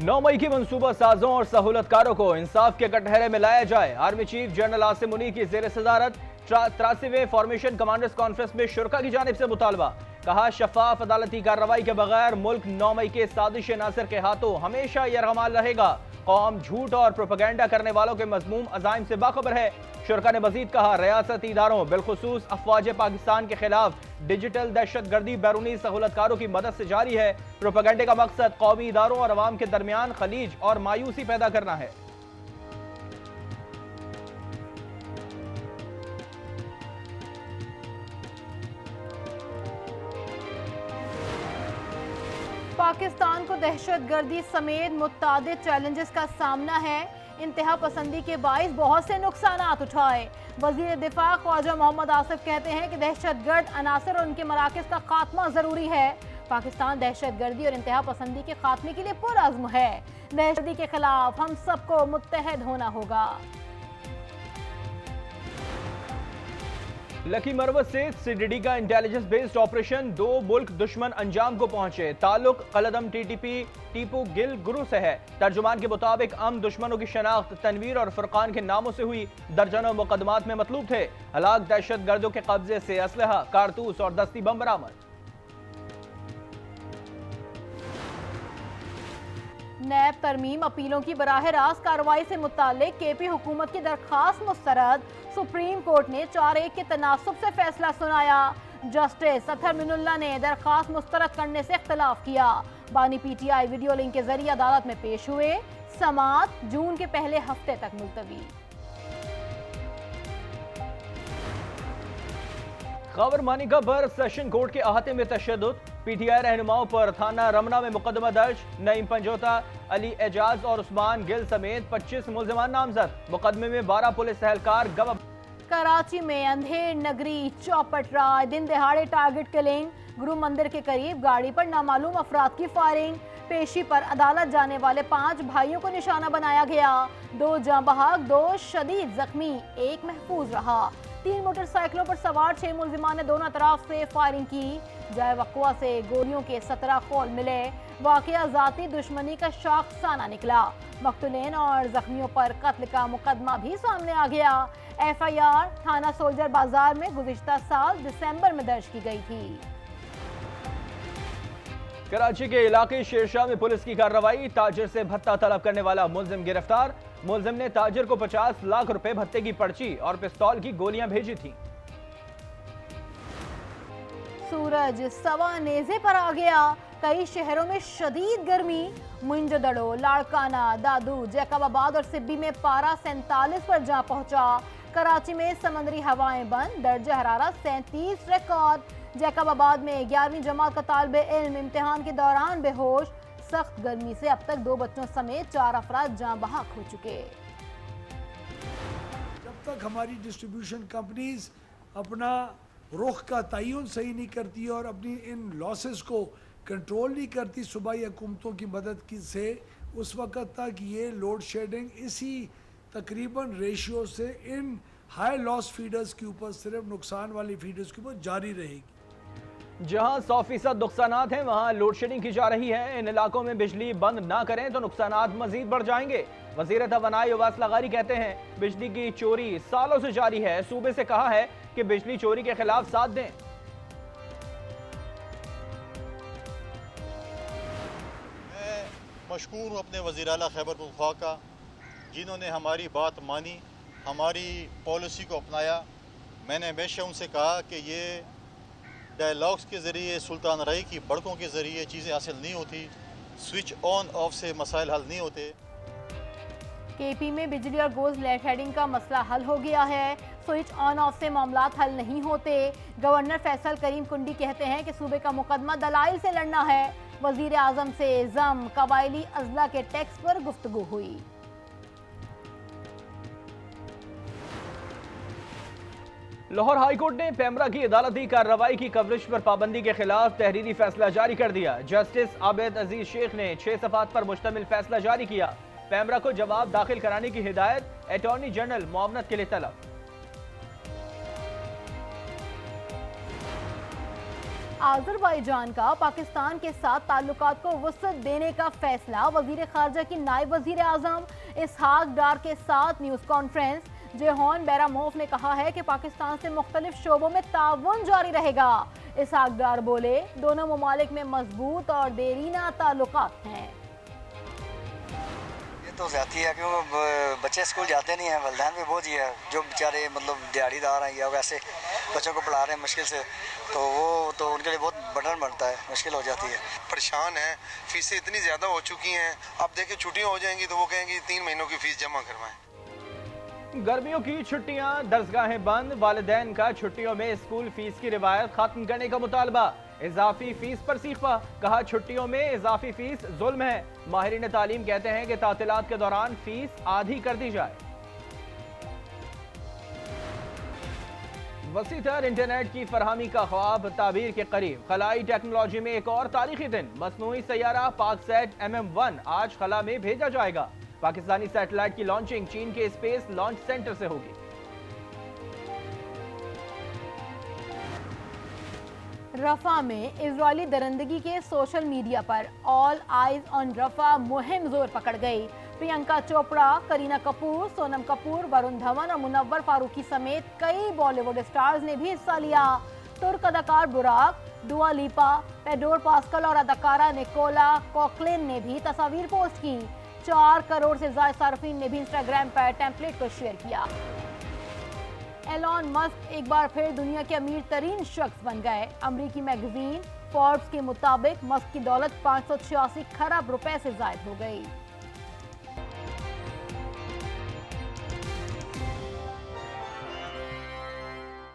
9 मई की मंसूबा साजों और सहूलतकारों को इंसाफ के कटहरे में लाया जाए। Army chief general Asim Munir की जेर सदारत 83वें फॉर्मेशन कमांडर्स कॉन्फ्रेंस में शुरका की जानिब से मुतालबा। कहा, शफाफ अदालती कार्रवाई के बगैर मुल्क 9 मई के साजिश नासिर के हाथों हमेशा यरगमाल रहेगा। कौम झूठ और प्रोपेगेंडा करने वालों के मजमूम अजाइम से बाखबर है। शुरका ने मजीद कहा, रियासती इदारों बिलखुसूस अफवाज पाकिस्तान के खिलाफ डिजिटल दहशत गर्दी बैरूनी सहूलतकारों की मदद से जारी है। प्रोपेगेंडे का मकसद कौमी इदारों और अवाम के दरमियान खलीज और मायूसी पैदा करना है। पाकिस्तान को दहशतगर्दी समेत मुत्तादिद चैलेंजेस का सामना है। इंतहा पसंदी के बाइस बहुत से नुकसानात उठाए। वजीर दिफा ख्वाजा मोहम्मद आसिफ कहते हैं कि दहशतगर्द अनासर और उनके मराकज़ का खात्मा जरूरी है। पाकिस्तान दहशतगर्दी और इंतहा पसंदी के खात्मे के लिए पुरअज़्म है। दहशतगर्दी के खिलाफ हम सबको मुत्तहद होना होगा। लकी मरवत से सीडीडी का इंटेलिजेंस बेस्ड ऑपरेशन 2 मुल्क दुश्मन अंजाम को पहुंचे। ताल्लुक कलदम टीटीपी टीपू गिल गुरु से है। तर्जुमान के मुताबिक दुश्मनों की शनाख्त तनवीर और फुरकान के नामों से हुई। दर्जनों मुकदमात में मतलूब थे। हलाक दहशत गर्दों के कब्जे से असलहा, कारतूस और दस्ती बम बरामद। नैब तरमीम अपीलों की बराह रास्त कार्रवाई से मुतालिक केपी हुकूमत की दरख्वास्त मुस्तरद। सुप्रीम कोर्ट ने 4-1 के तनासुब से फैसला सुनाया। जस्टिस अतहर मिनुल्लाह ने दरख्वास्त मुस्तरद करने से इख्तलाफ किया। बानी पीटीआई वीडियो लिंक के जरिए अदालत में पेश हुए। समाअत जून के पहले हफ्ते तक मुलतवी। खबर मानिका पर सेशन कोर्ट के अहाते में तशद्दुद। पीटीआई रहनुमाओं पर थाना रमना में मुकदमा दर्ज। नईम पंजोता, अली एजाज और उस्मान गिल समेत 25 मुल्जिमान नामजद। मुकदमे में 12 पुलिस एहलकार गवाह। कराची में अंधेर नगरी चौपट राय दिन दहाड़े टारगेट किलिंग। गुरु मंदिर के करीब गाड़ी पर नामालूम अफराद की फायरिंग। पेशी पर अदालत जाने वाले 5 भाइयों को निशाना बनाया गया। 2 जाँ बहक, 2 शदीद जख्मी, 1 महफूज रहा। 3 मोटरसाइकिलों पर सवार 6 मुल्जिमान ने दोनों तरफ से फायरिंग की। जाए वक़्वा से गोलियों के 17 खोल मिले। वाक़या ज़ाती दुश्मनी का शाखसाना निकला। मक़तूलीन और जख्मियों पर कत्ल का मुकदमा भी सामने आ गया। FIR थाना सोल्जर बाजार में गुज़िश्ता साल दिसंबर में दर्ज की गई थी। कराची के इलाके शेरशाह में पुलिस की कार्रवाई। ताजिर से भत्ता तलब करने वाला मुल्जिम गिरफ्तार। मुल्जिम ने ताजिर को 50 लाख रुपए भत्ते की पर्ची और पिस्तौल की गोलियां भेजी थी। सूरज सवा नेज़े पर आ गया। कई शहरों में शदीद गर्मी। मुंजदड़ो, लाड़काना, दादू, जैकबाबाद और सिब्बी में पारा 47 पर जा पहुंचा। कराची में समंदरी हवाएं बंद। दर्जा हरारत 37 रिकॉर्ड। जैकबाबाद में 11वीं जमात का तालिबे इल्म इम्तिहान के दौरान बेहोश। सख्त गर्मी से अब तक 2 बच्चों समेत 4 अफराद जाँ बहक हो चुके। जब तक हमारी डिस्ट्रीब्यूशन कंपनीज अपना रुख का तयन सही नहीं करती और अपनी इन लॉसेस को कंट्रोल नहीं करती सूबाई हुकूमतों की मदद की से, उस वक़्त तक ये लोड शेडिंग इसी तकरीबन रेशियो से इन हाई लॉस फीडर्स के ऊपर, सिर्फ नुकसान वाली फीडर्स के ऊपर जारी रहेगी। जहां 100% नुकसानात हैं वहां लोड शेडिंग की जा रही है। इन इलाकों में बिजली बंद ना करें तो नुकसानात मजीद बढ़ जाएंगे। वजीर तवानाई उवैस लगारी कहते हैं बिजली की चोरी सालों से जारी है। सूबे से कहा है कि बिजली चोरी के खिलाफ साथ दें। मैं मशकूर हूँ अपने वज़ीर आला खैबर पख्तूनख्वा का, जिन्होंने हमारी बात मानी, हमारी पॉलिसी को अपनाया। मैंने हमेशा उनसे कहा कि ये डायलॉग्स के ज़रिए, सुल्तान रई की बड़कों के ज़रिए चीज़ें हासिल नहीं होती। स्विच ऑन ऑफ से मसाइल हल नहीं होते। केपी में बिजली और गोज लेट हेडिंग का मसला हल हो गया है। स्विच ऑन ऑफ से मामलात हल नहीं होते। गवर्नर फैसल करीम कुंडी कहते हैं कि सूबे का मुकदमा दलाइल से लड़ना है। वजीर आजम से जम कबायली अजला के टैक्स पर गुफ्तगू हुई। लाहौर हाईकोर्ट ने पेमरा की अदालती कार्रवाई की कवरेज पर पाबंदी के खिलाफ तहरीरी फैसला जारी कर दिया। जस्टिस आबिद अजीज शेख ने 6 सफ़ात पर मुश्तमिल फैसला जारी किया। पेमरा को जवाब दाखिल कराने की हिदायत। अटॉर्नी जनरल मुआवनत के लिए तलब। आज़रबाईजान का पाकिस्तान के साथ ताल्लुकात को वुसअत देने का फैसला। वजीर खारजा की नायब वजीर आजम इसहाक डार के साथ न्यूज़ कॉन्फ्रेंस। जेहोन बैरामोफ ने कहा है कि पाकिस्तान से मुख्तलिफ शोबों में ताउन जारी रहेगा। इसहाक डार बोले, दोनों ममालिक में मजबूत और देरीना ताल्लुकात हैं। तो ज्यादा है क्योंकि बच्चे स्कूल जाते नहीं हैं, वलदैन भी बोझ ही है। जो बेचारे मतलब दिहाड़ीदार हैं या वैसे बच्चों को पढ़ा रहे हैं मुश्किल से, तो वो तो उनके लिए बहुत बर्डन बनता है, मुश्किल हो जाती है। परेशान है, फीसें इतनी ज़्यादा हो चुकी हैं। अब देखिए छुट्टियां हो जाएंगी तो वो कहेंगे 3 महीनों की फीस जमा करवाएं। गर्मियों की छुट्टियां, दरसगाहें बंद, वालिदैन का छुट्टियों में स्कूल फीस की रिवायत खत्म करने का मुतालबा। इजाफी फीस पर सीखा, कहा छुट्टियों में इजाफी फीस जुल्म है। माहिरीन तालीम कहते हैं कि तातीलात के दौरान फीस आधी कर दी जाए। वसीतर इंटरनेट की फरहमी का ख्वाब ताबीर के करीब। खलाई टेक्नोलॉजी में एक और तारीखी दिन। मसनूई सैयारा पाकसैट MM1 आज खला में भेजा जाएगा। पाकिस्तानी सैटेलाइट की लॉन्चिंग चीन के स्पेस लॉन्च सेंटर से होगी। रफा में इजरायली दरिंदगी के सोशल मीडिया पर ऑल आइज ऑन रफा मुहिम जोर पकड़ गई। प्रियंका चोपड़ा, करीना कपूर, सोनम कपूर, वरुण धवन और मुनव्वर फारूकी समेत कई बॉलीवुड स्टार्स ने भी हिस्सा लिया। तुर्क अदाकार बुराक, दुआ लिपा, पेडोर पास्कल और अदाकारा निकोला कॉकलिन ने भी तस्वीर पोस्ट की। 4 करोड़ से ज्यादा सार्फिन ने भी इंस्टाग्राम पर टेम्पलेट को शेयर किया। एलॉन मस्क एक बार फिर दुनिया के अमीर तरीन शख्स बन गए। अमरीकी मैगजीन फोर्ब्स के मुताबिक मस्क की दौलत 586 खरब रुपए से जायद हो गई।